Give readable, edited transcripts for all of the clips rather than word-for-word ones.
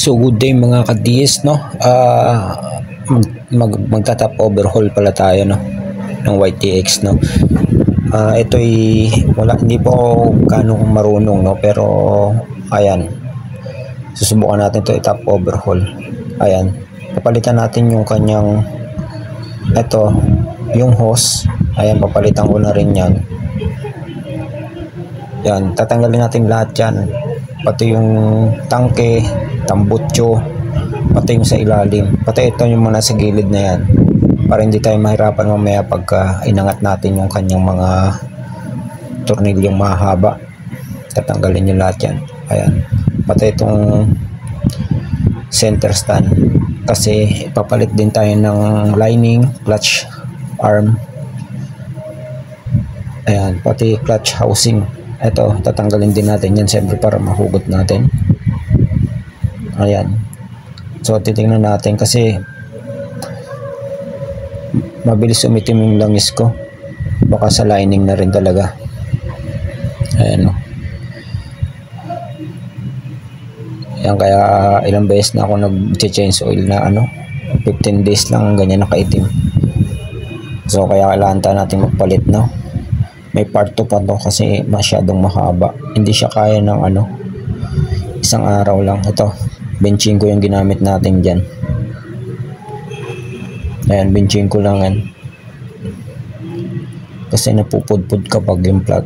So good day mga ka-DS, no? Magta-top overhaul pala tayo, no, ng YTX, no. Ito'y hindi po ako ganong marunong, no, pero ayan, susubukan natin to i-top overhaul. Ayan, papalitan natin yung kanyang yung hose. Ayan, papalitan ko na rin yan. Yan, tatanggalin natin lahat yan, pati yung tangke, tambutso, pati yung sa ilalim, pati ito yung mga sa gilid na yan, para hindi tayo mahirapan mamaya pagka inangat natin yung kanyang mga tornilyong mahaba. Tatanggalin nyo lahat yan. Ayan, pati itong center stand, kasi ipapalit din tayo ng lining, clutch arm. Ayan, pati clutch housing. Ito, tatanggalin din natin yan, siyempre, para mahugot natin. Ayan, so titingnan natin kasi mabilis umitim yung langis ko, baka sa lining na rin talaga. Ayan, no. Ayan, kaya ilang beses na ako nag-change oil na 15 days lang ganyan nakaitim. So kaya kailangan tayo natin magpalit, no. May part 2 pa to kasi masyadong mahaba, hindi siya kaya ng isang araw lang. Ito, benching ko yung ginamit natin dyan. Ayan, benching ko lang yan, kasi napupudpud kapag yung flat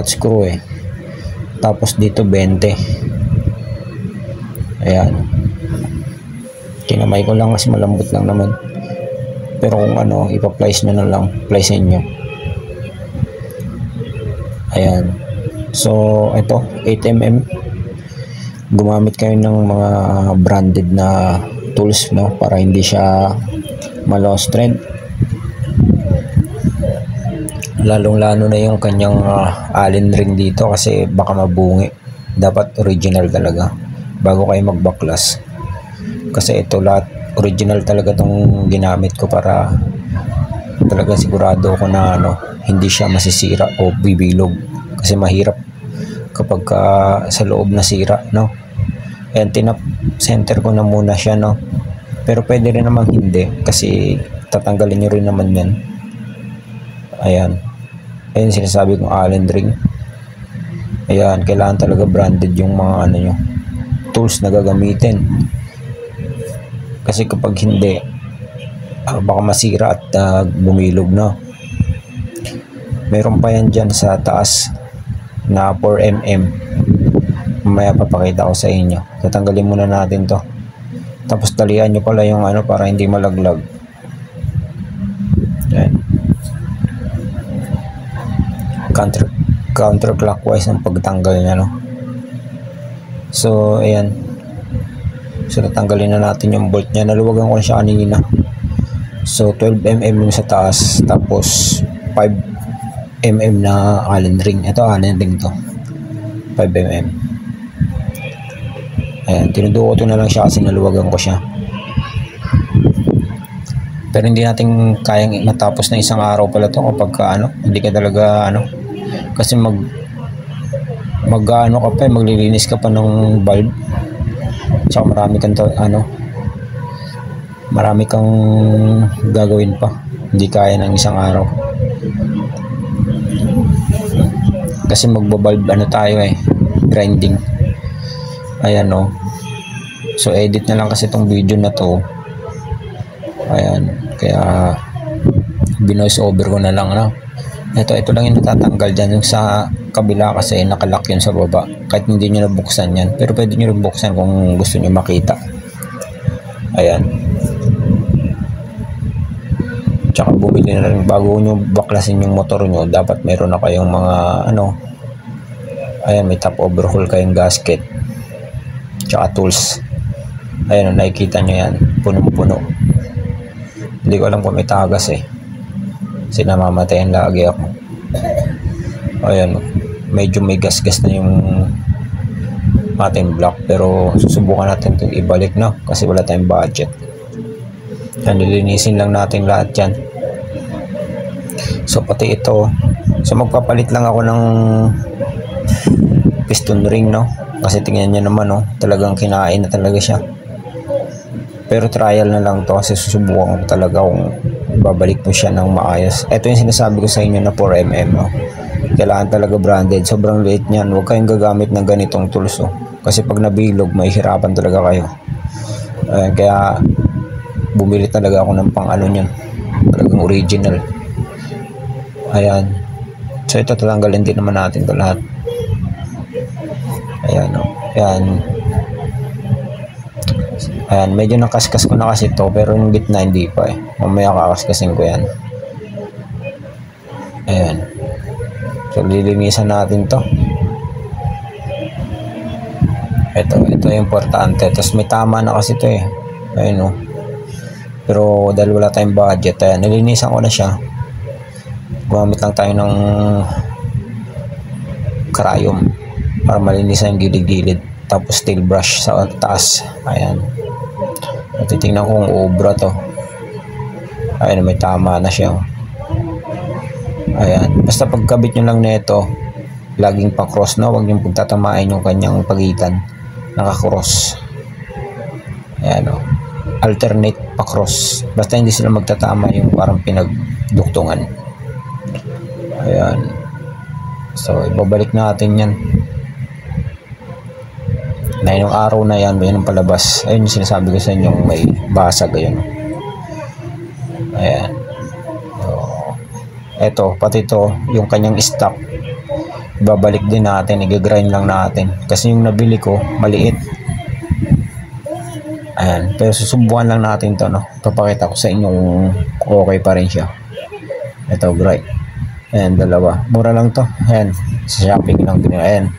screw tapos dito 20. Ayan, kinamay ko lang kasi malambot lang naman, pero kung ipa-plies nyo na lang, plies nyo. Ayan, so ito 8mm. Gumamit kayo ng mga branded na tools, no, para hindi siya ma-lost thread, lalong-lalo na yung kanyang allen ring dito, kasi baka mabungi. Dapat original talaga bago kayo magbaklas, kasi ito lahat original talaga tong ginamit ko, para talaga sigurado ko na hindi siya masisira o bibilog, kasi mahirap kapag sa loob na sira, no. Ayan, tinap center ko na muna siya, no, pero pwede rin naman hindi, kasi tatanggalin nyo rin naman yan. Ayan, ayun sinasabi kong allen ring. Ayan, kailangan talaga branded yung mga nyo, tools na gagamitin, kasi kapag hindi, baka masira at bumilog, no. Meron pa yan dyan sa taas na 4mm, mamaya papakita ko sa inyo. Tatanggalin muna natin to, tapos talian nyo pala yung para hindi malaglag. Ayan, counterclockwise ang pagtanggal nya, no. So ayan, so tatanggalin na natin yung bolt nya. Naluwagan ko na siya kanina. So 12mm yung sa taas, tapos 5mm na allen ring. Ito allen ring to, 5mm. Ayan, tinuduko na lang siya kasi naluwagan ko siya, pero hindi natin kayang matapos na isang araw pala to kapag hindi ka talaga kasi maglilinis ka pa ng bulb, tsaka marami kang gagawin pa, hindi kaya ng isang araw, kasi magbabalb tayo grinding. Ayan, no. So edit na lang kasi itong video na to. Ayan, kaya binoise over ko na lang, no. Ito lang yung natatanggal dyan. Yung sa kabila kasi nakalock yun sa baba, kahit hindi nyo nabuksan yan, pero pwede nyo nabuksan kung gusto nyo makita. Ayan, tsaka bumili na rin bago nyo baklasin yung motor nyo, dapat meron na kayong mga ayan, may top overhaul kayong gasket tsaka tools. Ayan, nakikita nyo yan, punong-puno. Hindi ko alam kung may tagas kasi namamatayan lagi ako. Ayan, medyo may gas-gas na yung ating block, pero susubukan natin itong ibalik, no, kasi wala tayong budget. Yan, nilinisin lang natin lahat yan. So pati ito, so magpapalit lang ako ng piston ring, no, Kasi tingnan nyo naman, oh, talagang kinain na talaga siya. Pero trial na lang to kasi susubukan ko talaga kung babalik mo siya ng maayos. Ito yung sinasabi ko sa inyo na 4mm. Oh. Kailangan talaga branded. Sobrang liit niyan. Huwag kayong gagamit ng ganitong tools. Oh. Kasi pag nabilog, mahihirapan talaga kayo. Kaya bumili talaga ako ng pang ano niyan. Talagang original. Ayan. So ito tatanggalin din naman natin ito lahat. Ayan. Oh. Ayan. Ayan, medyo nakaskas ko na kasi to, pero yung gitna hindi pa eh. Mamaya kakaskasin ko yan. Ayan. So lilinisan natin to. Ito yung importante. Tapos may tama na kasi to eh. Ayun oh. Pero dahil wala tayong budget, ayan, nilinisan ko na siya. Gumamit lang tayo ng karayom para malinisan yung gilid-gilid. Tapos steel brush sa taas. Ayan. Titingnan ko kung obra to. Ayan, may tama na siya. Ayan. Basta pagkabit nyo lang nito, laging pa-cross na. Huwag nyo pagtatamain yung kanyang pagitan. Naka-cross. Ayan o. Alternate pa-cross. Basta hindi sila magtatama yung parang pinagduktungan. Ayan. So, ibabalik natin yan. Na yung araw na yan, may yung palabas. Ayun yung sinasabi ko sa inyo, may basag. Ayun. Ayan. So, eto, pati to, yung kanyang stock, babalik din natin, i-grind lang natin. Kasi yung nabili ko, maliit. Ayan. Pero susubukan lang natin to, no? Papakita ko sa inyo kung okay pa rin siya. Ito, grind. Ayan, dalawa. Mura lang to. Ayan. Sa shopping lang din. Ayan.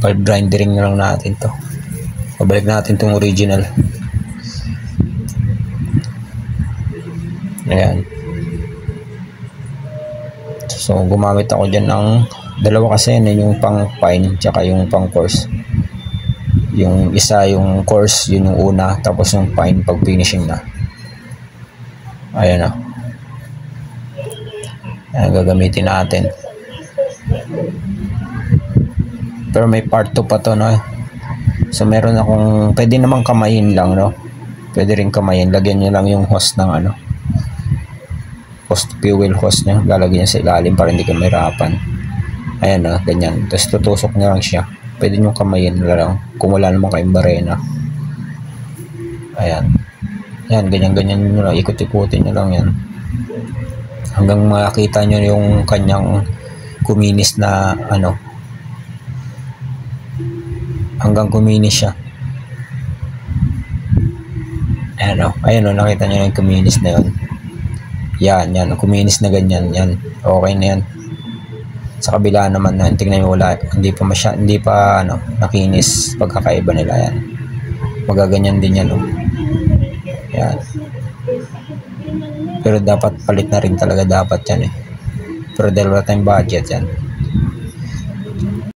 Grindering na lang natin to. Pabalik natin tong original. Ayan. So gumamit ako dyan ng dalawa kasi yan, yung pang fine tsaka yung pang coarse. Yung isa yung coarse, yun yung una, tapos yung fine pag finishing na. Ayan na. Ayan, gagamitin natin. Pero may part 2 pa to, no? So meron akong, pwede namang kamayin lang, no? Pwede rin kamayin. Lagyan nyo lang yung hose ng ano, fuel hose nyo. Lalagyan nyo sa ilalim para hindi ka mahirapan. Ayan, no? Ganyan. Tapos tutusok nyo lang siya. Pwede nyo kamayin lang kung wala naman kayong barena. Ayan. Ayan, ganyan-ganyan nyo lang. Ikot-ikutin nyo lang yan. Hanggang makita nyo yung kanyang kuminis na ano, hanggang kuminis siya. Ayan o. Ayan o. Nakita nyo yung kuminis na yun. Yan. Kuminis na ganyan. Yan. Okay na yan. Sa kabila naman na. Tingnan nyo wala. Hindi pa ano, nakinis. Pagkakaiba nila yan. Magaganyan din yan o. Yan. Pero dapat palit na rin talaga dapat yan eh. Pero dahil wala tayong budget yan.